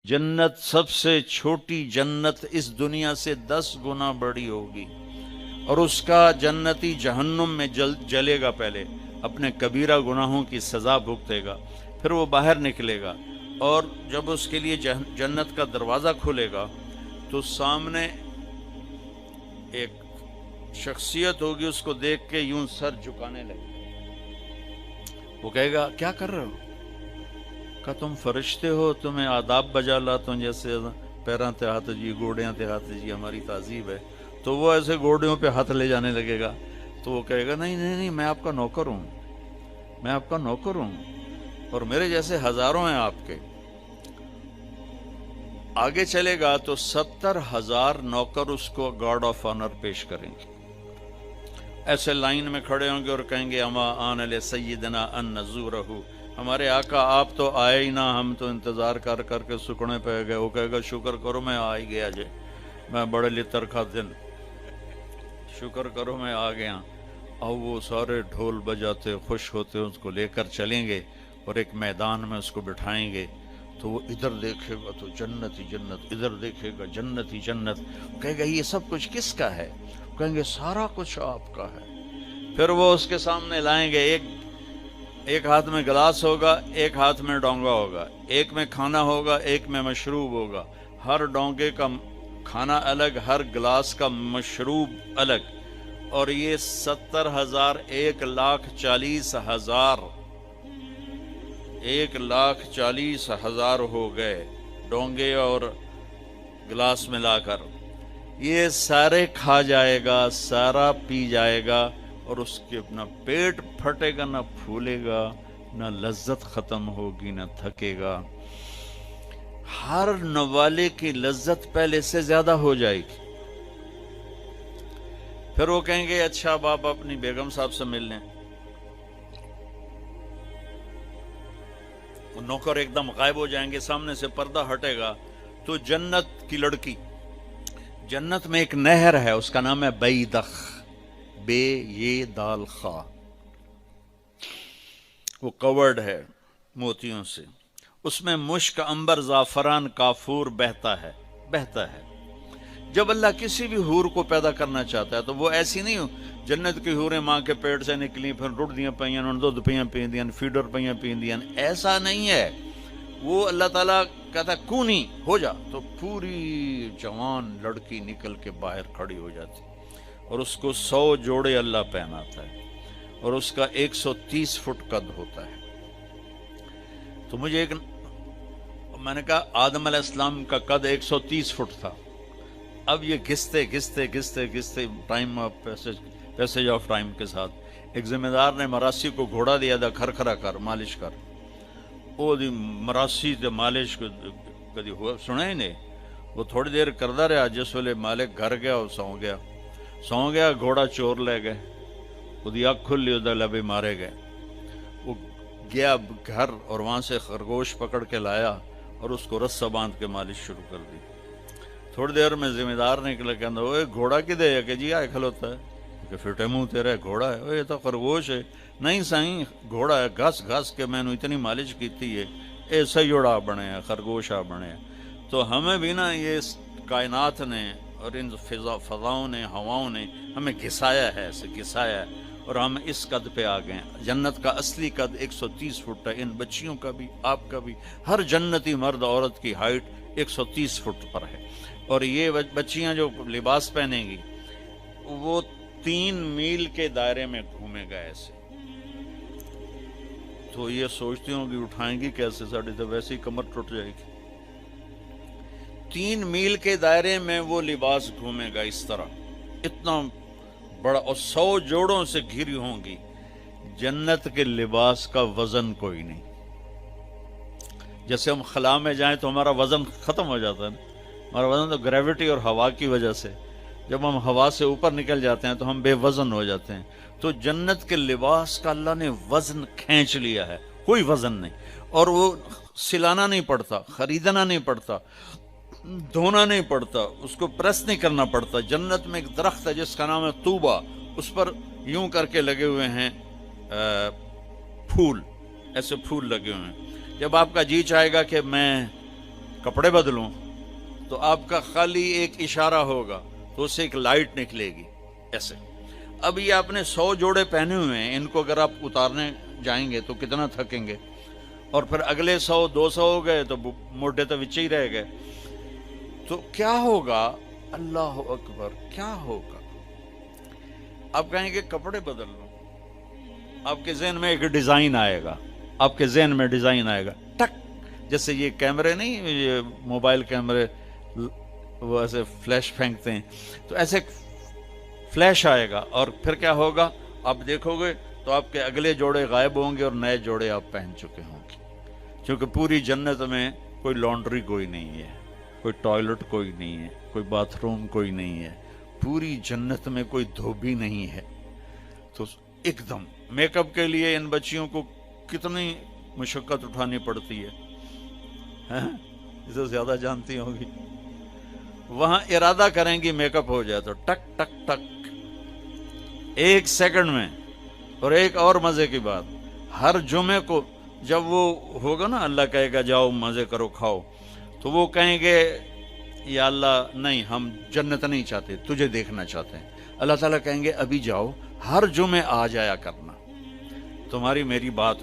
जन्नत सबसे छोटी जन्नत इस दुनिया से 10 गुना बड़ी होगी, और उसका जन्नती जहन्नुम में जलेगा, पहले अपने कबीरा गुनाहों की सज़ा भुगतेगा, फिर वो बाहर निकलेगा, और जब उसके लिए जन्नत का दरवाज़ा खुलेगा तो सामने एक शख्सियत होगी, उसको देख के यूं सर झुकाने लगे। वो कहेगा क्या कर रहे हो? कहा तुम फरिश्ते हो, तुम्हें आदाब बजा लाता हूँ, जैसे पैरां ते हाथ जी, घोड़ियाँ ते हाथ जी, हमारी तहजीब है। तो वो ऐसे घोड़ियों पे हाथ ले जाने लगेगा। तो वो कहेगा नहीं नहीं नहीं, मैं आपका नौकर हूँ, मैं आपका नौकर हूँ, और मेरे जैसे हजारों हैं आपके। आगे चलेगा तो 70,000 नौकर उसको गार्ड ऑफ ऑनर पेश करेंगे, ऐसे लाइन में खड़े होंगे और कहेंगे अमा आन ले सय्यदना अन नज़ूरहु, हमारे आका आप तो आए ही ना, हम तो इंतज़ार कर करके सुकने पे गए। वो कहेगा शुक्र करो मैं आ ही गया जे, मैं बड़े लितर खा दिन, शुक्र करो मैं आ गया। अब वो सारे ढोल बजाते खुश होते उसको लेकर चलेंगे और एक मैदान में उसको बिठाएंगे। तो वो इधर देखेगा तो जन्नत ही जन्नत, इधर देखेगा जन्नत ही जन्नत। कहेगा ये सब कुछ किसका है? कहेंगे सारा कुछ आपका है। फिर वो उसके सामने लाएंगे, एक हाथ में गिलास होगा, एक हाथ में डोंगा होगा, एक में खाना होगा, एक में मशरूब होगा। हर डोंगे का खाना अलग, हर गिलास का मशरूब अलग। और ये 70,000 1,40,000 1,40,000 हो गए डोंगे और गिलास मिलाकर। ये सारे खा जाएगा, सारा पी जाएगा, और उसके ना पेट फटेगा, ना फूलेगा, ना लज्जत खत्म होगी, ना थकेगा। हर नवाले की लज्जत पहले से ज्यादा हो जाएगी। फिर वो कहेंगे अच्छा अब आप अपनी बेगम साहब से मिल लें। वो नौकर एकदम गायब हो जाएंगे, सामने से पर्दा हटेगा तो जन्नत की लड़की, जन्नत में एक नहर है, उसका नाम है बैदख, बे ये दाल खा, वो कवर्ड है मोतियों से, उसमें मुश्क, अंबर, जाफरान, काफूर बहता है। जब अल्लाह किसी भी हूर को पैदा करना चाहता है तो वो ऐसी नहीं हो, जन्नत की हूरें माँ के पेट से निकली, फिर रुड़ दियाँ पैयां, दुध पियां पींदियां, फीडर पैयां पींदियां, ऐसा नहीं है। वो अल्लाह ताला कहता कूनी हो जा, तो पूरी जवान लड़की निकल के बाहर खड़ी हो जाती, और उसको 100 जोड़े अल्लाह पहनाता है, और उसका 130 फुट कद होता है। तो मैंने कहा आदम अलैहिस्सलाम का कद 130 फुट था। अब ये घिसते घिसते घिसते घिसते time of passage of time के साथ एक जिम्मेदार ने मरासी को घोड़ा दिया था, खरखरा कर मालिश कर। वो मरासी से मालिश कभी हुआ सुना ही नहीं। वो थोड़ी देर करता रहा, जिस वेले मालिक घर गया वो सौ गया, घोड़ा चोर ले गए, उसकी अख खुली, उसके लबे मारे गए। वो गया घर और वहाँ से खरगोश पकड़ के लाया और उसको रस्सा बांध के मालिश शुरू कर दी। थोड़ी देर में जिम्मेदार निकले, कहता वो घोड़ा किधे है? कि जी आए खलोता है। कि फिटे मुँह तेरा घोड़ा है? ये तो खरगोश है। नहीं साईं घोड़ा है, घस घस के मैंने इतनी मालिश की थी, ये सयोड़ा बने हैं, खरगोशा बने हैं। तो हमें भी ना ये कायनात ने और इन फजाओं ने, हवाओं ने हमें घिसाया है, ऐसे घिसाया है, और हम इस कद पे आ गए। जन्नत का असली कद 130 फुट है। इन बच्चियों का भी, आपका भी, हर जन्नती मर्द औरत की हाइट 130 फुट पर है। और ये बच्चियां जो लिबास पहनेंगी वो 3 मील के दायरे में घूमेगा ऐसे। तो ये सोचती होंगी उठाएंगी कैसे, साड़ी तो वैसे ही कमर टूट जाएगी। 3 मील के दायरे में वो लिबास घूमेगा इस तरह, इतना बड़ा, और 100 जोड़ों से घिरी होंगी। जन्नत के लिबास का वजन कोई नहीं। जैसे हम खला में जाएं तो हमारा वजन खत्म हो जाता है, हमारा वजन तो ग्रेविटी और हवा की वजह से, जब हम हवा से ऊपर निकल जाते हैं तो हम बेवजन हो जाते हैं। तो जन्नत के लिबास का अल्लाह ने वजन खींच लिया है, कोई वजन नहीं। और वो सिलाना नहीं पड़ता, खरीदना नहीं पड़ता, धोना नहीं पड़ता, उसको प्रेस नहीं करना पड़ता। जन्नत में एक दरख्त है जिसका नाम है तूबा, उस पर यूं करके लगे हुए हैं फूल, ऐसे फूल लगे हुए हैं। जब आपका जी चाहेगा कि मैं کپڑے بدلوں، تو آپ کا خالی ایک اشارہ ہوگا تو اس سے ایک لائٹ نکلے گی ایسے۔ اب یہ آپ نے 100 جوڑے پہنے ہوئے ہیں، ان کو اگر آپ اتارنے جائیں گے تو کتنا تھکیں گے، اور پھر اگلے 100 200 ہو گئے تو موڈے تو وچے ہی رہ گئے۔ تو کیا ہوگا؟ اللہ اکبر، کیا ہوگا؟ آپ کہیں گے کپڑے بدل لو، آپ کے ذہن میں ایک ڈیزائن آئے گا، آپ کے ذہن میں ڈیزائن آئے گا ٹک، جیسے یہ کیمرے نہیں، یہ موبائل کیمرے وہ ایسے فلیش پھینکتے ہیں، تو ایسے فلیش آئے گا، اور پھر کیا ہوگا؟ آپ دیکھو گے تو آپ کے اگلے جوڑے غائب ہوں گے اور نئے جوڑے آپ پہن چکے ہوں گے، کیونکہ پوری جنت میں کوئی لانڈری کوئی نہیں ہے، کوئی ٹوائلٹ کوئی نہیں ہے، کوئی باتھ روم کوئی نہیں ہے، پوری جنت میں کوئی دھوبی نہیں ہے۔ تو ایک دم میک اپ کے لیے ان بچیوں کو کتنی مشقت اٹھانی پڑتی ہے، اسے زیادہ جانتی ہوں گی۔ وہاں ارادہ کریں گی میک اپ ہو جائے تو ٹک ٹک ٹک 1 سیکنڈ میں۔ اور ایک اور مزے کی بات، ہر جمعے کو جب وہ ہوگا نا، اللہ کہے گا جاؤ مزے کرو کھاؤ، تو وہ کہیں گے یا اللہ نہیں، ہم جنت نہیں چاہتے، تجھے دیکھنا چاہتے ہیں۔ اللہ تعالیٰ کہیں گے ابھی جاؤ، ہر جمعے آ جایا کرنا، تمہاری میری بات